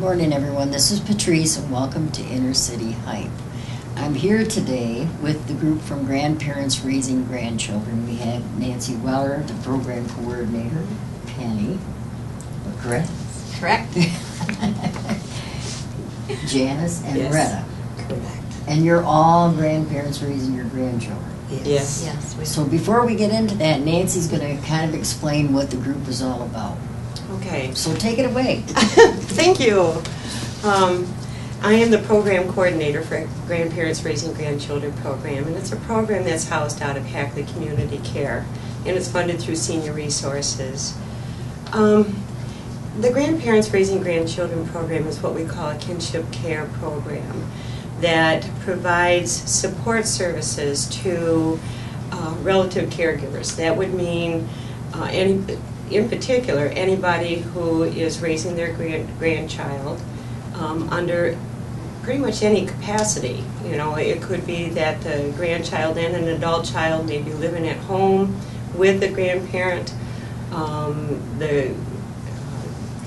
morning, everyone. This is Patrice, and welcome to Inner City Hype. I'm here today with the group from Grandparents Raising Grandchildren. We have Nancy Weller, the program coordinator, Penny, correct? Correct. Janice and Yes. Retta. Correct. And you're all grandparents raising your grandchildren. Yes. Yes. So before we get into that, Nancy's going to kind of explain what the group is all about. Okay. So take it away. Thank you. I am the program coordinator for Grandparents Raising Grandchildren program, and it's a program that's housed out of Hackley Community Care, and it's funded through Senior Resources. The Grandparents Raising Grandchildren program is what we call a kinship care program that provides support services to relative caregivers. That would mean in particular, anybody who is raising their grandchild under pretty much any capacity. You know, it could be that the grandchild and an adult child may be living at home with the grandparent. The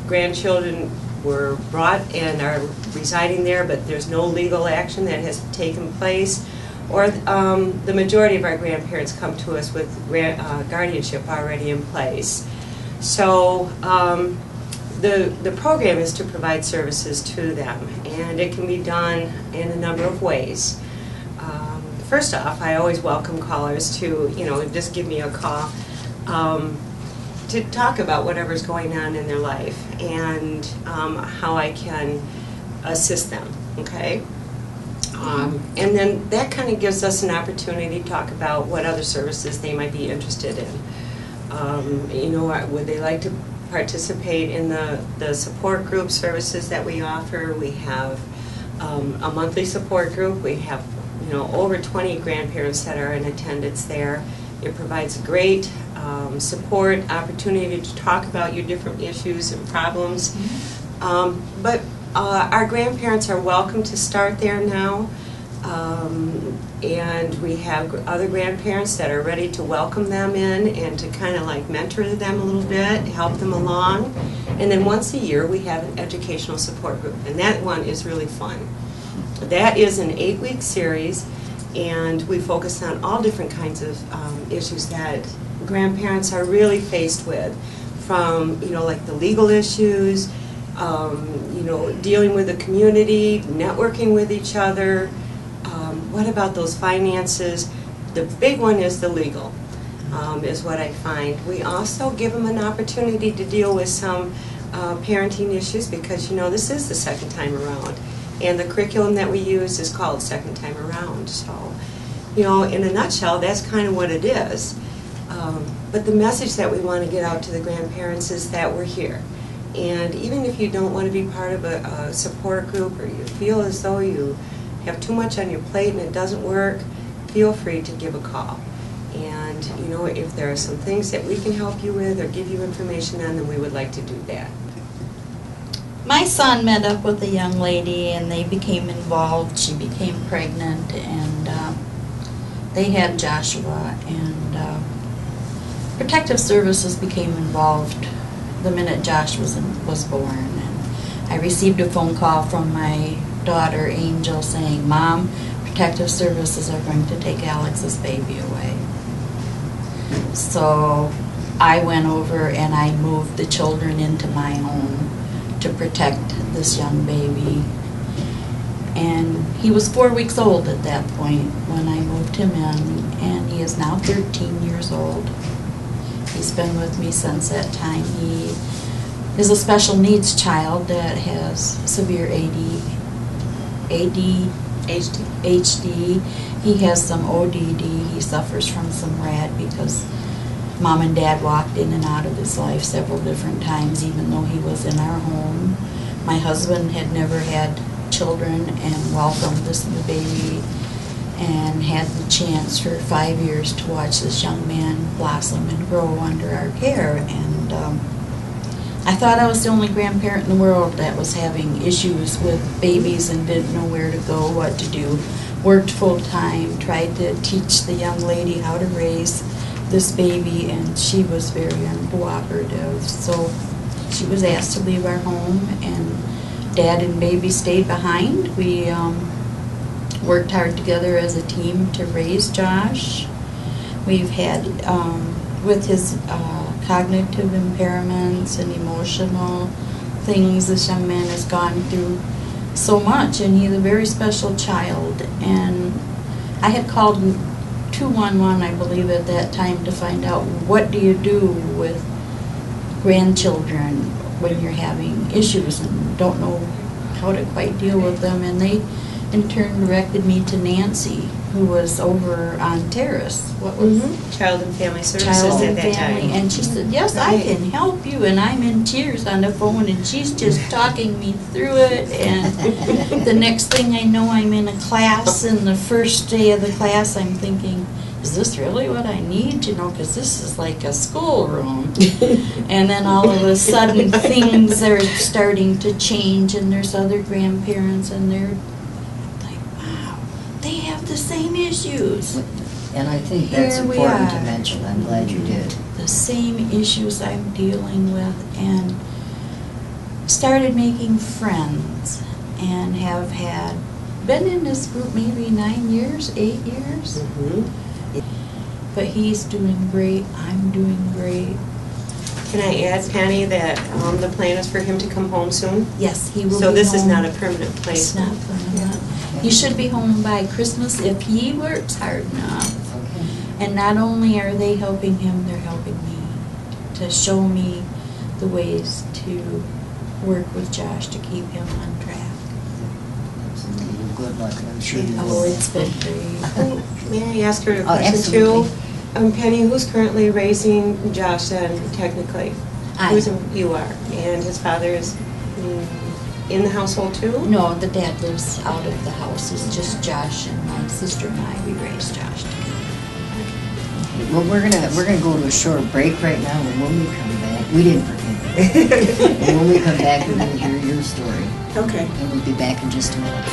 grandchildren were brought and are residing there, but there's no legal action that has taken place. Or the majority of our grandparents come to us with guardianship already in place. So the program is to provide services to them, and it can be done in a number of ways. First off, I always welcome callers to, just give me a call to talk about whatever's going on in their life and how I can assist them, okay? And then that kind of gives us an opportunity to talk about what other services they might be interested in. Would they like to participate in the support group services that we offer? We have a monthly support group. We have over 20 grandparents that are in attendance there. It provides great support, opportunity to talk about your different issues and problems. But our grandparents are welcome to start there now. And we have other grandparents that are ready to welcome them in and to kind of like mentor them a little bit, help them along. And then once a year we have an educational support group, and that one is really fun. That is an 8-week series, and we focus on all different kinds of issues that grandparents are really faced with, from like the legal issues, dealing with the community, networking with each other. What about those finances? The big one is the legal, is what I find. We also give them an opportunity to deal with some parenting issues, because this is the second time around, and the curriculum that we use is called Second Time Around. So, in a nutshell, that's kind of what it is. But the message that we want to get out to the grandparents is that we're here. And even if you don't want to be part of a support group, or you feel as though you have too much on your plate and it doesn't work, feel free to give a call. And if there are some things that we can help you with or give you information on, then we would like to do that. My son met up with a young lady and they became involved. She became pregnant, and they had Joshua, and Protective Services became involved the minute Josh was born. And I received a phone call from my daughter Angel saying, "Mom, Protective Services are going to take Alex's baby away." So I went over and I moved the children into my home to protect this young baby. And he was 4 weeks old at that point when I moved him in, and he is now 13 years old. He's been with me since that time. He is a special needs child that has severe ADHD. He has some ODD. He suffers from some RAD because Mom and Dad walked in and out of his life several different times, even though he was in our home. My husband had never had children and welcomed this new baby, and had the chance for 5 years to watch this young man blossom and grow under our care. And I thought I was the only grandparent in the world that was having issues with babies and didn't know where to go, what to do. Worked full-time, tried to teach the young lady how to raise this baby, and she was very uncooperative. So she was asked to leave our home, and Dad and baby stayed behind. We worked hard together as a team to raise Josh. We've had, with his cognitive impairments and emotional things, this young man has gone through so much, and he's a very special child. And I had called 211, I believe, at that time to find out what do you do with grandchildren when you're having issues and don't know how to quite deal with them. And they in turn directed me to Nancy, who was over on Terrace. What was Child and Family Services Child at and that Family. time. And she said, yes, I Right. can help you. And I'm in tears on the phone, and she's just talking me through it. And the next thing I know, I'm in a class, and the first day of the class, I'm thinking, is this really what I need? You know, because this is like a schoolroom. And then all of a sudden, things are starting to change, and there's other grandparents, and they're like, wow, they have the same issues. And I think that's Here we important to are. mention. I'm glad you did. The same issues I'm dealing with, and started making friends, and have been in this group maybe 9 years, 8 years. But he's doing great, I'm doing great. Can I add, Penny, that the plan is for him to come home soon? Yes, he will be home. So this is not a permanent It's placement? not permanent. He should be home by Christmas if he works hard enough. Okay. And not only are they helping him, they're helping me to show me the ways to work with Josh to keep him on track. Absolutely. Well, good luck, and I'm sure you Oh, will. it's been great. May I ask her a Oh, question too? absolutely. Penny, who's currently raising Josh then, technically? I You are, and his father is in the household too? No, the dad lives out of the house. It's just Josh and my sister and I. We raised Josh together. Well, we're gonna go to a short break right now, and when we come back, we didn't forget. And when we come back, we're gonna hear your story, Okay. and we'll be back in just a minute.